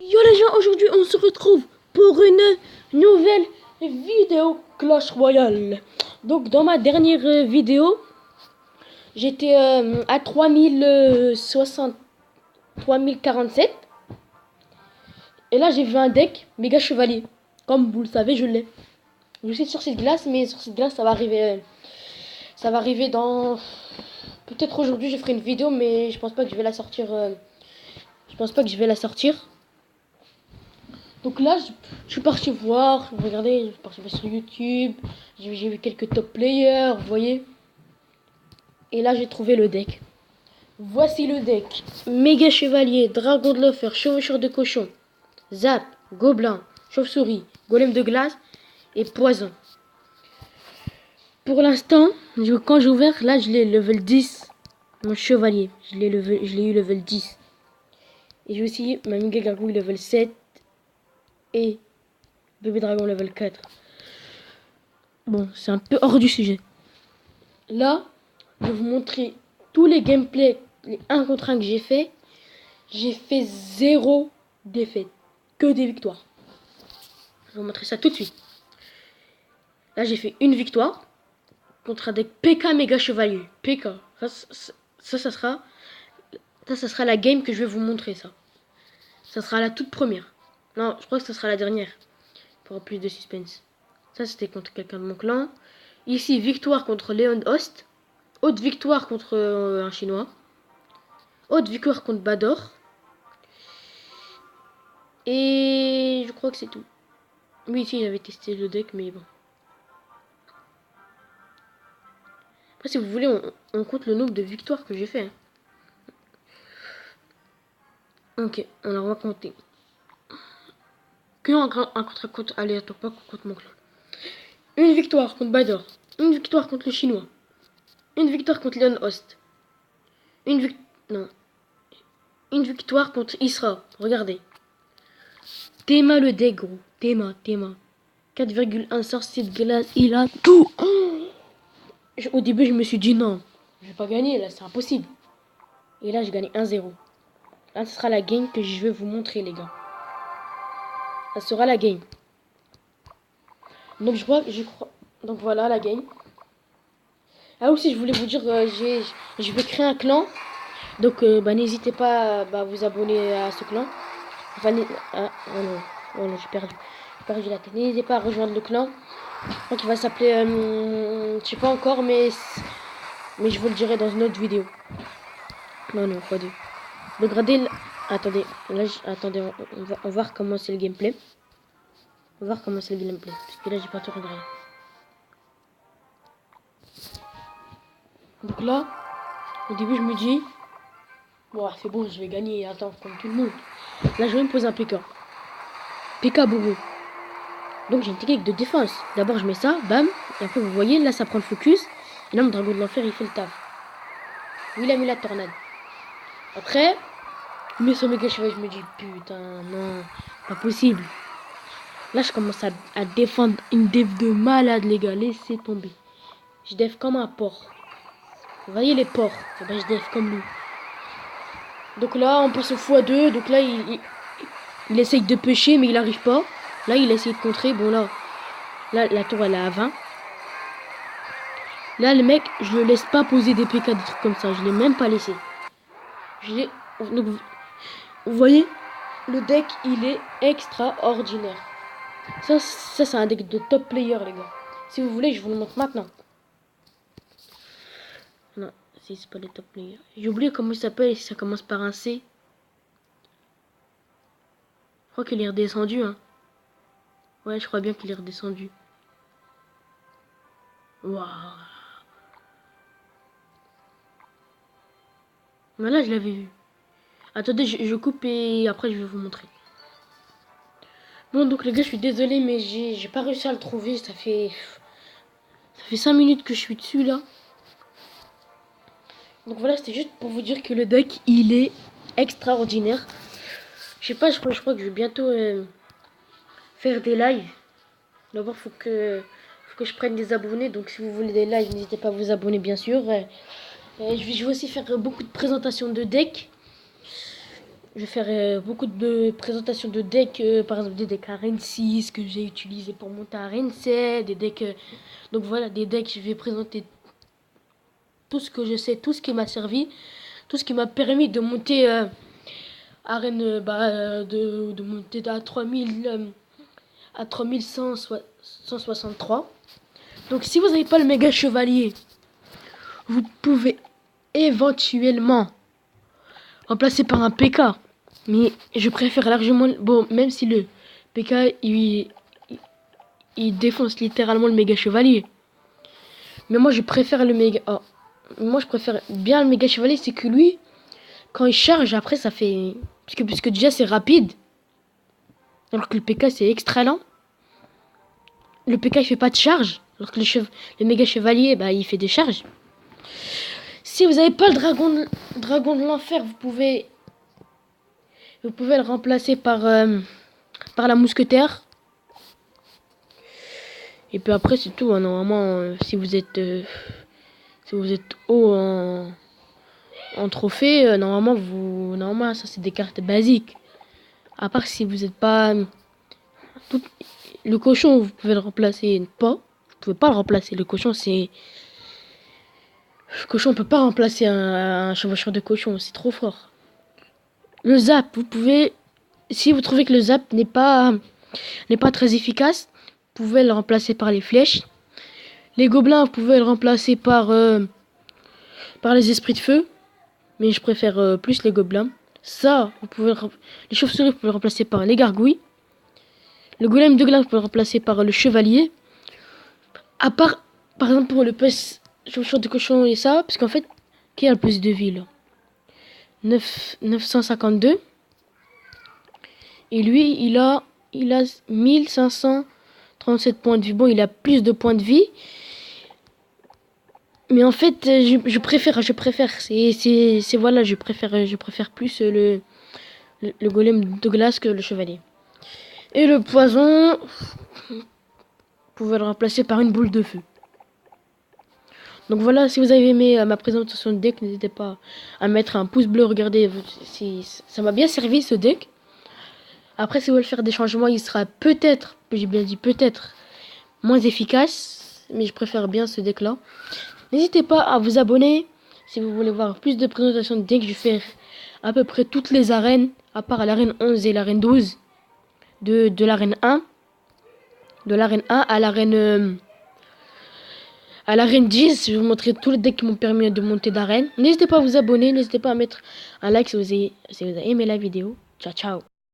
Yo les gens, aujourd'hui on se retrouve pour une nouvelle vidéo Clash Royale. Donc dans ma dernière vidéo, j'étais à 3060, 3047. Et là j'ai vu un deck méga chevalier. Comme vous le savez, je l'ai. Je suis sur cette glace, mais sur cette glace ça va arriver dans... Peut-être aujourd'hui je ferai une vidéo, mais je pense pas que je vais la sortir. Je pense pas que je vais la sortir. Donc là, je suis parti voir, regardez, je suis parti voir sur YouTube, j'ai vu quelques top players, vous voyez. Et là, j'ai trouvé le deck. Voici le deck. Méga chevalier, dragon de l'enfer, chevaucheur de cochon, zap, gobelin, chauve-souris, golem de glace et poison. Pour l'instant, quand j'ai ouvert, là, je l'ai level 10. Mon chevalier, je l'ai eu level 10. Et j'ai aussi ma méga gargouille level 7 et bébé dragon level 4. Bon, c'est un peu hors du sujet. Là, je vais vous montrer tous les gameplays, les 1 contre 1 que j'ai fait. J'ai fait 0 défaite, que des victoires. Je vais vous montrer ça tout de suite. Là, j'ai fait une victoire contre un deck PK méga chevalier. PK. Ça sera la game que je vais vous montrer, ça. Ça sera la toute première. Non, je crois que ça sera la dernière. Pour plus de suspense. Ça, c'était contre quelqu'un de mon clan. Ici, victoire contre Léon Host. Haute victoire contre un chinois. Haute victoire contre Bador. Et je crois que c'est tout. Oui, si, j'avais testé le deck, mais bon. Après, si vous voulez, on compte le nombre de victoires que j'ai fait. Ok, alors on va compter. Que un contre aléatoire, pas contre mon clan. Une victoire contre Bador. Une victoire contre le chinois. Une victoire contre Leon Host. Non. Une victoire contre Isra. Regardez. Théma le deck, gros. Théma. 4,1 sorcier de glace. Il a tout. Au début, je me suis dit non. Je vais pas gagner, là, c'est impossible. Et là, je gagne 1-0. Là, ce sera la game que je vais vous montrer, les gars. Ça sera la game. Donc, je crois. Donc, voilà, la game. Ah, aussi, je voulais vous dire, je vais créer un clan. Donc, n'hésitez pas à vous abonner à ce clan. Enfin, oh non, j'ai perdu la tête. N'hésitez pas à rejoindre le clan. Je crois qu'il va s'appeler, je sais pas encore, mais je vous le dirai dans une autre vidéo. Non, pas deux. Regardez, attendez, là, attendez, on va voir comment c'est le gameplay. On va voir comment c'est le gameplay, parce que là, j'ai pas tout regardé. Donc là, au début, je me dis, bon, c'est bon, je vais gagner, attends, comme tout le monde. Là, je vais me poser un PK. PK bourreau. Donc, j'ai une technique de défense. D'abord, je mets ça, bam, et après, vous voyez, là, ça prend le focus. Et là, mon dragon de l'enfer, il fait le taf. Il a mis la tornade. Après, mais son méga cheval, je me dis, putain, non, pas possible. Là, je commence à défendre une def de malade, les gars. Laissez tomber. Je def comme un porc. Vous voyez les porcs? Eh ben, je def comme lui. Donc là, on passe au x2. Donc là, il essaye de pêcher, mais il n'arrive pas. Là, il essaye de contrer. Bon, là, la tour, elle est à 20. Là, le mec, je le laisse pas poser des PK, des trucs comme ça. Je l'ai même pas laissé. Donc, vous voyez, le deck, il est extraordinaire. Ça c'est un deck de top player, les gars. Si vous voulez, je vous le montre maintenant. Non, c'est pas le top player. J'ai oublié comment il s'appelle, ça commence par un C. Je crois qu'il est redescendu, hein. Ouais, je crois bien qu'il est redescendu. Waouh. Mais là, je l'avais vu. Attendez, je coupe et après, je vais vous montrer. Bon, donc les gars, je suis désolé, mais j'ai pas réussi à le trouver. Ça fait 5 minutes que je suis dessus, là. Donc voilà, c'était juste pour vous dire que le deck, il est extraordinaire. Je sais pas, je crois que je vais bientôt faire des lives. D'abord, faut que je prenne des abonnés. Donc si vous voulez des lives, n'hésitez pas à vous abonner, bien sûr. Je vais aussi faire beaucoup de présentations de decks. Je vais faire beaucoup de présentations de decks, par exemple des decks Arène 6 que j'ai utilisé pour monter Arène 7, des decks... donc voilà, des decks, je vais présenter tout ce que je sais, tout ce qui m'a servi, tout ce qui m'a permis de monter Arène, de monter à 3000, à 3163. Donc si vous n'avez pas le méga chevalier, vous pouvez éventuellement remplacer par un PK. Mais je préfère largement... Bon, même si le PK, il défonce littéralement le méga chevalier. Mais moi, je préfère le méga... Oh, moi, je préfère bien le méga chevalier. C'est que lui, quand il charge, après, ça fait... Puisque déjà, c'est rapide. Alors que le PK, c'est extra lent. Le PK, il fait pas de charge. Alors que le méga chevalier, bah, il fait des charges. Si vous n'avez pas le dragon de l'enfer, vous pouvez le remplacer par la mousquetaire. Et puis après, c'est tout. Hein. Normalement, si vous êtes haut en trophée, normalement, ça c'est des cartes basiques. À part si vous n'êtes pas le cochon, vous pouvez le remplacer pas. Vous pouvez pas le remplacer. Le cochon, on peut pas remplacer un chevaucheur de cochon. C'est trop fort. Le zap, vous pouvez, si vous trouvez que le zap n'est pas très efficace, vous pouvez le remplacer par les flèches. Les gobelins, vous pouvez le remplacer par les esprits de feu. Mais je préfère plus les gobelins. Ça, les chauves-souris, vous pouvez le remplacer par les gargouilles. Le golem de glace, vous pouvez le remplacer par le chevalier. À part, par exemple, pour le pes chauve-souris de cochon et ça, parce qu'en fait, qui a le plus de vie là 952. Et lui, il a 1537 points de vie. Bon, il a plus de points de vie. Mais en fait, je préfère. Voilà, je préfère plus le golem de glace que le chevalier. Et le poison, vous pouvez le remplacer par une boule de feu. Donc voilà, si vous avez aimé ma présentation de deck, n'hésitez pas à mettre un pouce bleu. Regardez, ça m'a bien servi ce deck. Après, si vous voulez faire des changements, il sera peut-être, j'ai bien dit peut-être, moins efficace. Mais je préfère bien ce deck-là. N'hésitez pas à vous abonner. Si vous voulez voir plus de présentations de deck, je vais faire à peu près toutes les arènes, à part l'arène 11 et l'arène 12. De l'arène 1. De l'arène 1 à l'arène 10. Je vais vous montrer tous les decks qui m'ont permis de monter d'arène. N'hésitez pas à vous abonner. N'hésitez pas à mettre un like si vous avez aimé la vidéo. Ciao, ciao.